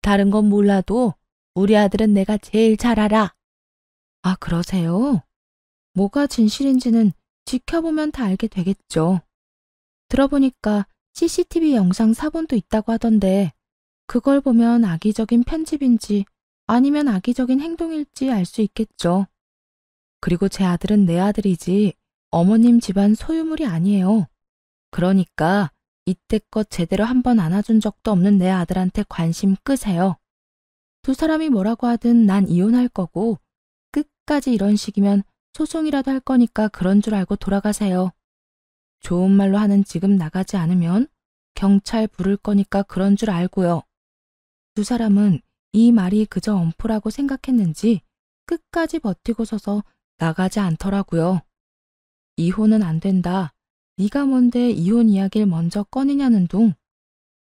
다른 건 몰라도 우리 아들은 내가 제일 잘 알아. 아, 그러세요? 뭐가 진실인지는 지켜보면 다 알게 되겠죠. 들어보니까 CCTV 영상 사본도 있다고 하던데 그걸 보면 악의적인 편집인지 아니면 악의적인 행동일지 알 수 있겠죠. 그리고 제 아들은 내 아들이지 어머님 집안 소유물이 아니에요. 그러니까 이때껏 제대로 한번 안아준 적도 없는 내 아들한테 관심 끄세요. 두 사람이 뭐라고 하든 난 이혼할 거고 끝까지 이런 식이면 소송이라도 할 거니까 그런 줄 알고 돌아가세요. 좋은 말로 하는 지금 나가지 않으면 경찰 부를 거니까 그런 줄 알고요. 두 사람은 이 말이 그저 엄프라고 생각했는지 끝까지 버티고 서서 나가지 않더라고요. 이혼은 안 된다. 네가 뭔데 이혼 이야기를 먼저 꺼내냐는 둥.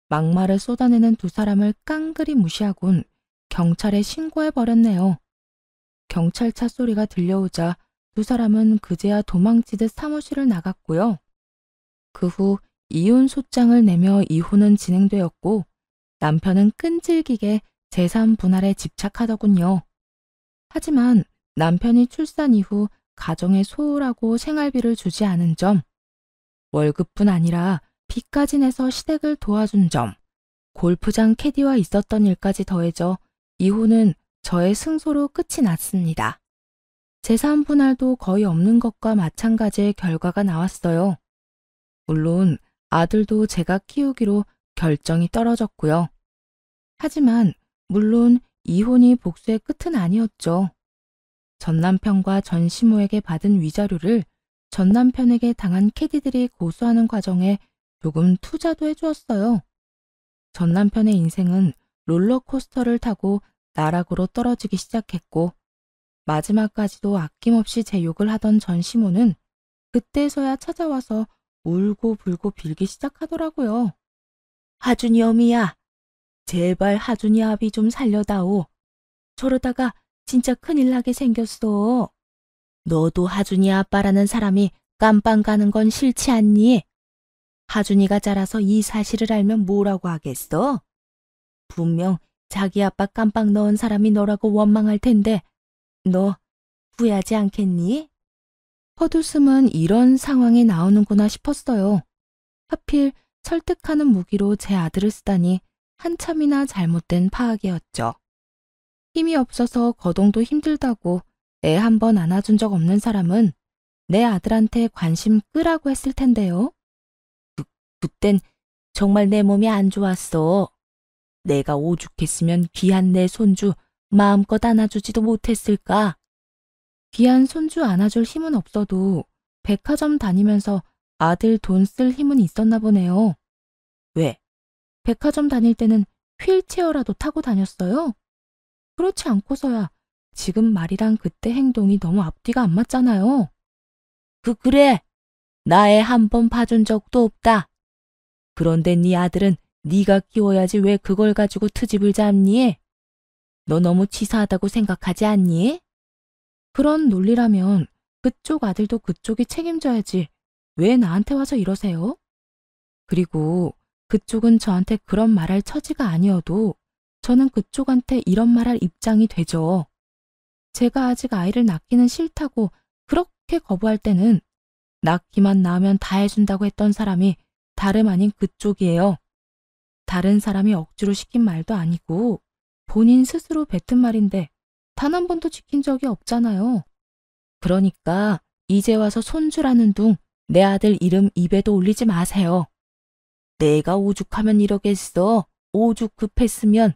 막말을 쏟아내는 두 사람을 깡그리 무시하곤 경찰에 신고해버렸네요. 경찰차 소리가 들려오자 두 사람은 그제야 도망치듯 사무실을 나갔고요. 그 후 이혼 소장을 내며 이혼은 진행되었고 남편은 끈질기게 재산 분할에 집착하더군요. 하지만 남편이 출산 이후 가정에 소홀하고 생활비를 주지 않은 점, 월급뿐 아니라 빚까지 내서 시댁을 도와준 점, 골프장 캐디와 있었던 일까지 더해져 이혼은 저의 승소로 끝이 났습니다. 재산 분할도 거의 없는 것과 마찬가지의 결과가 나왔어요. 물론 아들도 제가 키우기로 결정이 떨어졌고요. 하지만 물론 이혼이 복수의 끝은 아니었죠. 전 남편과 전 시모에게 받은 위자료를 전 남편에게 당한 캐디들이 고소하는 과정에 조금 투자도 해주었어요. 전 남편의 인생은 롤러코스터를 타고 나락으로 떨어지기 시작했고 마지막까지도 아낌없이 제 욕을 하던 전 시모는 그때서야 찾아와서 울고불고 빌기 시작하더라고요. 하준이 어미야, 제발 하준이 아비 좀 살려다오. 저러다가 진짜 큰일 나게 생겼어. 너도 하준이 아빠라는 사람이 깜빵 가는 건 싫지 않니? 하준이가 자라서 이 사실을 알면 뭐라고 하겠어? 분명 자기 아빠 깜빵 넣은 사람이 너라고 원망할 텐데 너 후회하지 않겠니? 헛웃음은 이런 상황이 나오는구나 싶었어요. 하필 설득하는 무기로 제 아들을 쓰다니 한참이나 잘못된 파악이었죠. 힘이 없어서 거동도 힘들다고 애 한 번 안아준 적 없는 사람은 내 아들한테 관심 끄라고 했을 텐데요. 그땐 정말 내 몸이 안 좋았어. 내가 오죽했으면 귀한 내 손주 마음껏 안아주지도 못했을까. 귀한 손주 안아줄 힘은 없어도 백화점 다니면서 아들 돈 쓸 힘은 있었나 보네요. 왜? 백화점 다닐 때는 휠체어라도 타고 다녔어요? 그렇지 않고서야 지금 말이랑 그때 행동이 너무 앞뒤가 안 맞잖아요. 그래. 나 애 한 번 봐준 적도 없다. 그런데 네 아들은 네가 키워야지 왜 그걸 가지고 트집을 잡니? 너 너무 치사하다고 생각하지 않니? 그런 논리라면 그쪽 아들도 그쪽이 책임져야지 왜 나한테 와서 이러세요? 그리고 그쪽은 저한테 그런 말할 처지가 아니어도 저는 그쪽한테 이런 말할 입장이 되죠. 제가 아직 아이를 낳기는 싫다고 그렇게 거부할 때는 낳기만 낳으면 다 해준다고 했던 사람이 다름 아닌 그쪽이에요. 다른 사람이 억지로 시킨 말도 아니고 본인 스스로 뱉은 말인데 단 한 번도 지킨 적이 없잖아요. 그러니까 이제 와서 손주라는 둥 내 아들 이름 입에도 올리지 마세요. 내가 오죽하면 이러겠어. 오죽 급했으면.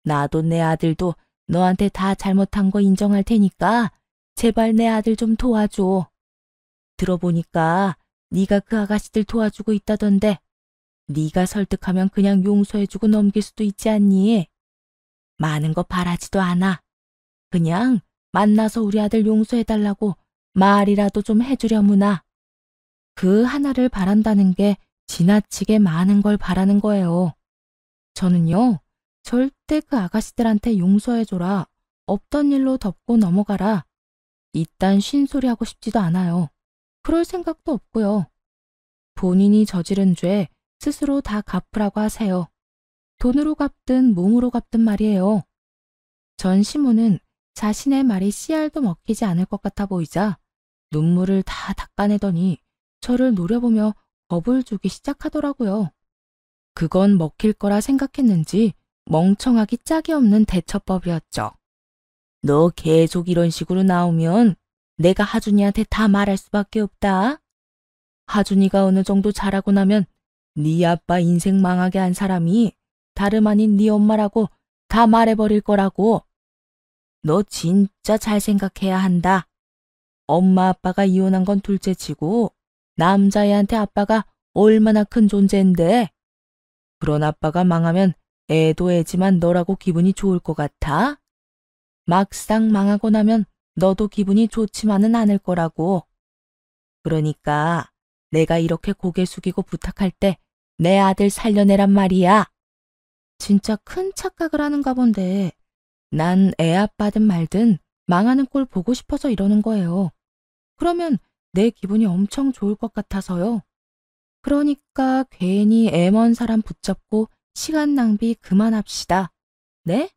나도 내 아들도 너한테 다 잘못한 거 인정할 테니까 제발 내 아들 좀 도와줘. 들어보니까 네가 그 아가씨들 도와주고 있다던데 네가 설득하면 그냥 용서해주고 넘길 수도 있지 않니? 많은 거 바라지도 않아. 그냥 만나서 우리 아들 용서해달라고 말이라도 좀 해주려무나. 그 하나를 바란다는 게 지나치게 많은 걸 바라는 거예요. 저는요, 절대 그 아가씨들한테 용서해줘라, 없던 일로 덮고 넘어가라, 이딴 쉰소리 하고 싶지도 않아요. 그럴 생각도 없고요. 본인이 저지른 죄 스스로 다 갚으라고 하세요. 돈으로 갚든 몸으로 갚든 말이에요. 전 시모는 자신의 말이 씨알도 먹히지 않을 것 같아 보이자 눈물을 다 닦아내더니 저를 노려보며 겁을 주기 시작하더라고요. 그건 먹힐 거라 생각했는지 멍청하기 짝이 없는 대처법이었죠. 너 계속 이런 식으로 나오면 내가 하준이한테 다 말할 수밖에 없다. 하준이가 어느 정도 자라고 나면 네 아빠 인생 망하게 한 사람이 다름 아닌 네 엄마라고 다 말해버릴 거라고. 너 진짜 잘 생각해야 한다. 엄마 아빠가 이혼한 건 둘째치고 남자애한테 아빠가 얼마나 큰 존재인데. 그런 아빠가 망하면 애도 애지만 너라고 기분이 좋을 것 같아? 막상 망하고 나면 너도 기분이 좋지만은 않을 거라고. 그러니까 내가 이렇게 고개 숙이고 부탁할 때 내 아들 살려내란 말이야. 진짜 큰 착각을 하는가 본데 난 애 아빠든 말든 망하는 꼴 보고 싶어서 이러는 거예요. 그러면 내 기분이 엄청 좋을 것 같아서요. 그러니까 괜히 애 먼 사람 붙잡고 시간 낭비 그만합시다. 네?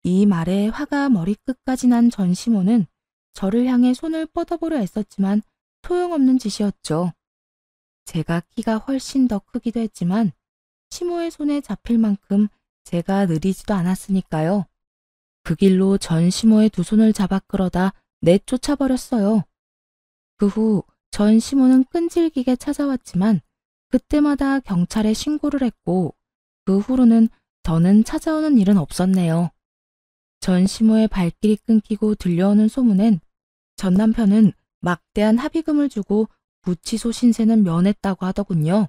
이 말에 화가 머리끝까지 난 전시모는 저를 향해 손을 뻗어보려 했었지만 소용없는 짓이었죠. 제가 키가 훨씬 더 크기도 했지만 시모의 손에 잡힐 만큼 제가 느리지도 않았으니까요. 그 길로 전시모의 두 손을 잡아 끌어다 내쫓아버렸어요. 그 후 전시모는 끈질기게 찾아왔지만 그때마다 경찰에 신고를 했고 그 후로는 더는 찾아오는 일은 없었네요. 전시모의 발길이 끊기고 들려오는 소문엔 전 남편은 막대한 합의금을 주고 구치소 신세는 면했다고 하더군요.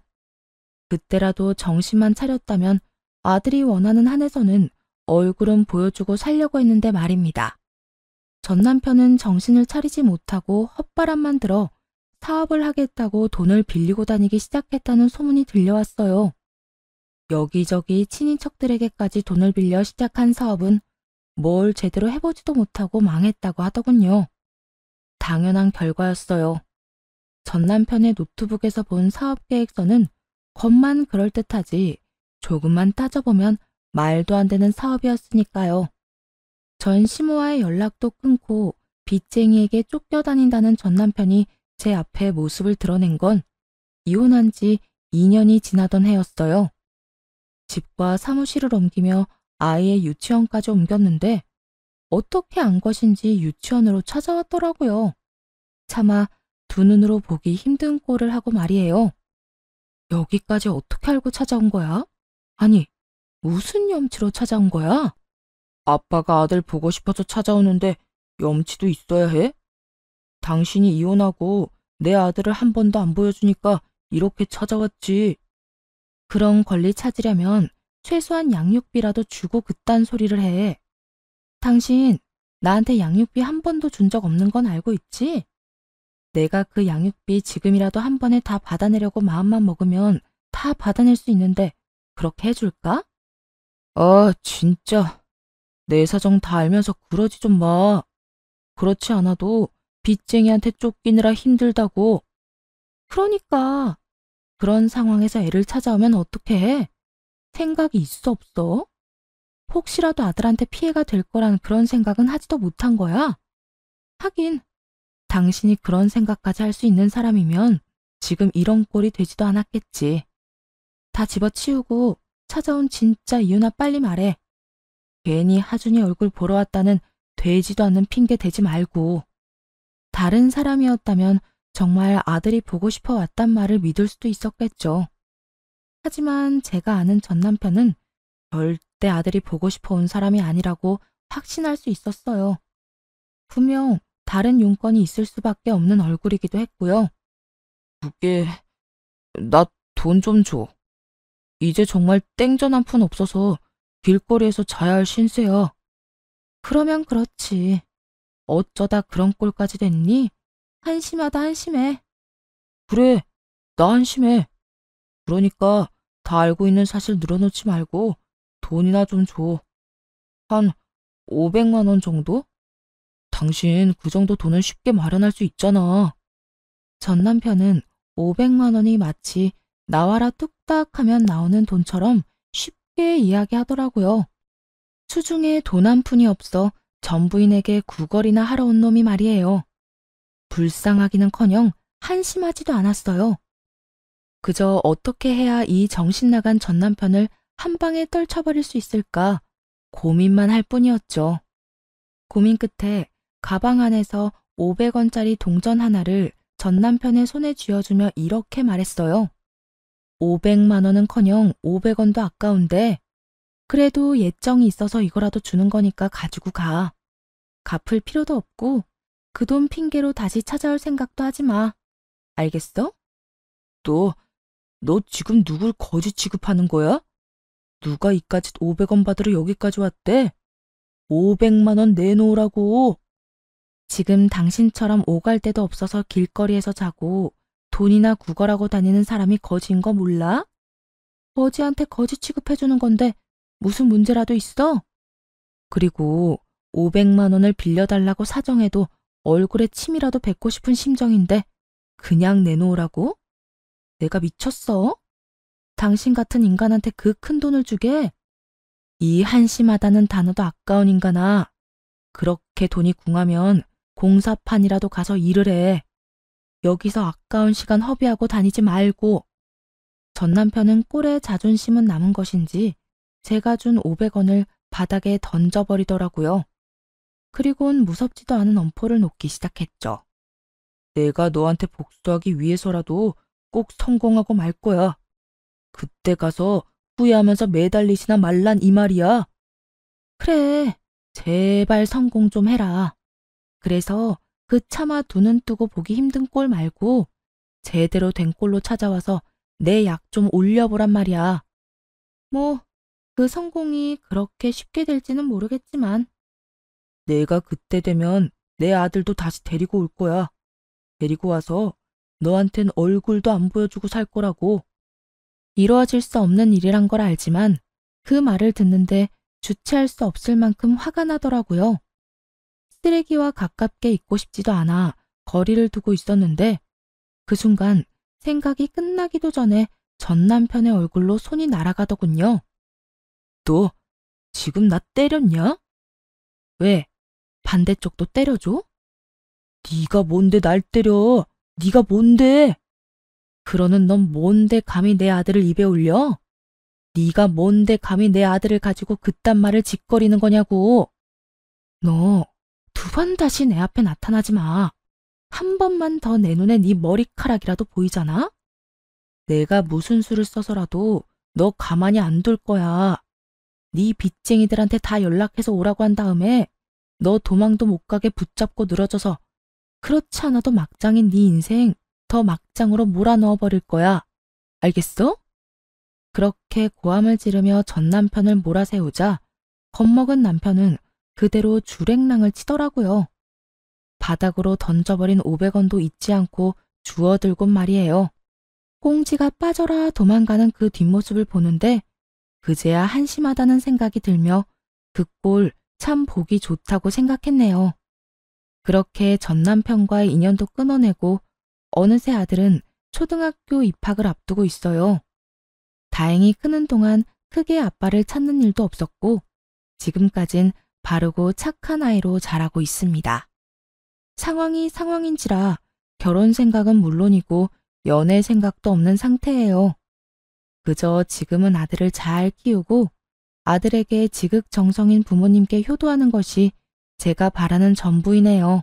그때라도 정신만 차렸다면 아들이 원하는 한에서는 얼굴은 보여주고 살려고 했는데 말입니다. 전 남편은 정신을 차리지 못하고 헛바람만 들어 사업을 하겠다고 돈을 빌리고 다니기 시작했다는 소문이 들려왔어요. 여기저기 친인척들에게까지 돈을 빌려 시작한 사업은 뭘 제대로 해보지도 못하고 망했다고 하더군요. 당연한 결과였어요. 전 남편의 노트북에서 본 사업 계획서는 겉만 그럴듯하지 조금만 따져보면 말도 안 되는 사업이었으니까요. 전 시모와의 연락도 끊고 빚쟁이에게 쫓겨다닌다는 전 남편이 제 앞에 모습을 드러낸 건 이혼한 지 2년이 지나던 해였어요. 집과 사무실을 옮기며 아이의 유치원까지 옮겼는데 어떻게 안 것인지 유치원으로 찾아왔더라고요. 차마 두 눈으로 보기 힘든 꼴을 하고 말이에요. 여기까지 어떻게 알고 찾아온 거야? 아니, 무슨 염치로 찾아온 거야? 아빠가 아들 보고 싶어서 찾아오는데 염치도 있어야 해? 당신이 이혼하고 내 아들을 한 번도 안 보여주니까 이렇게 찾아왔지. 그런 권리 찾으려면 최소한 양육비라도 주고 그딴 소리를 해. 당신 나한테 양육비 한 번도 준 적 없는 건 알고 있지? 내가 그 양육비 지금이라도 한 번에 다 받아내려고 마음만 먹으면 다 받아낼 수 있는데 그렇게 해줄까? 아, 진짜. 내 사정 다 알면서 그러지 좀 마. 그렇지 않아도 빚쟁이한테 쫓기느라 힘들다고. 그러니까 그런 상황에서 애를 찾아오면 어떡해? 해? 생각이 있어 없어? 혹시라도 아들한테 피해가 될 거란 그런 생각은 하지도 못한 거야? 하긴 당신이 그런 생각까지 할 수 있는 사람이면 지금 이런 꼴이 되지도 않았겠지. 다 집어치우고 찾아온 진짜 이유나 빨리 말해. 괜히 하준이 얼굴 보러 왔다는 되지도 않는 핑계 대지 말고. 다른 사람이었다면 정말 아들이 보고 싶어 왔단 말을 믿을 수도 있었겠죠. 하지만 제가 아는 전 남편은 절대 아들이 보고 싶어 온 사람이 아니라고 확신할 수 있었어요. 분명 다른 용건이 있을 수밖에 없는 얼굴이기도 했고요. 그게 나 돈 좀 줘. 이제 정말 땡전 한 푼 없어서 길거리에서 자야 할 신세야. 그러면 그렇지. 어쩌다 그런 꼴까지 됐니? 한심하다 한심해. 그래, 나 한심해. 그러니까 다 알고 있는 사실 늘어놓지 말고 돈이나 좀 줘. 한 500만 원 정도? 당신 그 정도 돈은 쉽게 마련할 수 있잖아. 전 남편은 500만 원이 마치 나와라 뚝딱 하면 나오는 돈처럼 쉽게 이야기하더라고요. 수중에 돈 한 푼이 없어 전부인에게 구걸이나 하러 온 놈이 말이에요. 불쌍하기는커녕 한심하지도 않았어요. 그저 어떻게 해야 이 정신 나간 전 남편을 한 방에 떨쳐버릴 수 있을까 고민만 할 뿐이었죠. 고민 끝에 가방 안에서 500원짜리 동전 하나를 전 남편의 손에 쥐어주며 이렇게 말했어요. 500만 원은커녕 500원도 아까운데 그래도 예정이 있어서 이거라도 주는 거니까 가지고 가. 갚을 필요도 없고 그 돈 핑계로 다시 찾아올 생각도 하지 마. 알겠어? 너 지금 누굴 거지 취급하는 거야? 누가 이까짓 500원 받으러 여기까지 왔대? 500만 원 내놓으라고. 지금 당신처럼 오갈 데도 없어서 길거리에서 자고 돈이나 구걸하고 다니는 사람이 거지인 거 몰라? 거지한테 거지 취급해주는 건데 무슨 문제라도 있어? 그리고 500만 원을 빌려달라고 사정해도 얼굴에 침이라도 뱉고 싶은 심정인데 그냥 내놓으라고? 내가 미쳤어? 당신 같은 인간한테 그 큰 돈을 주게? 이 한심하다는 단어도 아까운 인간아. 그렇게 돈이 궁하면 공사판이라도 가서 일을 해. 여기서 아까운 시간 허비하고 다니지 말고. 전 남편은 꼴에 자존심은 남은 것인지 제가 준 500원을 바닥에 던져버리더라고요. 그리곤 무섭지도 않은 엄포를 놓기 시작했죠. 내가 너한테 복수하기 위해서라도 꼭 성공하고 말 거야. 그때 가서 후회하면서 매달리지나 말란 이 말이야. 그래, 제발 성공 좀 해라. 그래서 그 차마 두 눈 뜨고 보기 힘든 꼴 말고 제대로 된 꼴로 찾아와서 내 약 좀 올려보란 말이야. 뭐, 그 성공이 그렇게 쉽게 될지는 모르겠지만 내가 그때 되면 내 아들도 다시 데리고 올 거야. 데리고 와서 너한텐 얼굴도 안 보여주고 살 거라고. 이루어질 수 없는 일이란 걸 알지만 그 말을 듣는데 주체할 수 없을 만큼 화가 나더라고요. 쓰레기와 가깝게 있고 싶지도 않아 거리를 두고 있었는데 그 순간 생각이 끝나기도 전에 전 남편의 얼굴로 손이 날아가더군요. 너 지금 나 때렸냐? 왜? 반대쪽도 때려줘? 네가 뭔데 날 때려? 네가 뭔데? 그러는 넌 뭔데 감히 내 아들을 입에 올려? 네가 뭔데 감히 내 아들을 가지고 그딴 말을 짓거리는 거냐고. 너 두 번 다시 내 앞에 나타나지 마. 한 번만 더 내 눈에 네 머리카락이라도 보이잖아? 내가 무슨 수를 써서라도 너 가만히 안 둘 거야. 네 빚쟁이들한테 다 연락해서 오라고 한 다음에 너 도망도 못 가게 붙잡고 늘어져서 그렇지 않아도 막장인 네 인생 더 막장으로 몰아넣어 버릴 거야. 알겠어? 그렇게 고함을 지르며 전 남편을 몰아세우자 겁먹은 남편은 그대로 주랭랑을 치더라고요. 바닥으로 던져버린 500원도 잊지 않고 주워들곤 말이에요. 꽁지가 빠져라 도망가는 그 뒷모습을 보는데 그제야 한심하다는 생각이 들며 그 꼴 참 보기 좋다고 생각했네요. 그렇게 전 남편과의 인연도 끊어내고 어느새 아들은 초등학교 입학을 앞두고 있어요. 다행히 크는 동안 크게 아빠를 찾는 일도 없었고 지금까진 바르고 착한 아이로 자라고 있습니다. 상황이 상황인지라 결혼 생각은 물론이고 연애 생각도 없는 상태예요. 그저 지금은 아들을 잘 키우고 아들에게 지극정성인 부모님께 효도하는 것이 제가 바라는 전부이네요.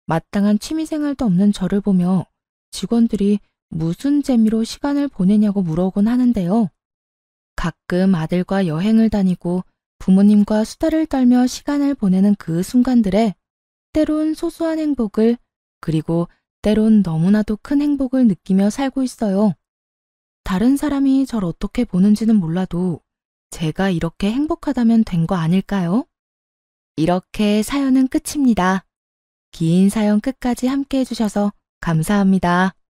마땅한 취미생활도 없는 저를 보며 직원들이 무슨 재미로 시간을 보내냐고 물어오곤 하는데요. 가끔 아들과 여행을 다니고 부모님과 수다를 떨며 시간을 보내는 그 순간들에 때론 소소한 행복을 그리고 때론 너무나도 큰 행복을 느끼며 살고 있어요. 다른 사람이 절 어떻게 보는지는 몰라도 제가 이렇게 행복하다면 된 거 아닐까요? 이렇게 사연은 끝입니다. 긴 사연 끝까지 함께 해주셔서 감사합니다.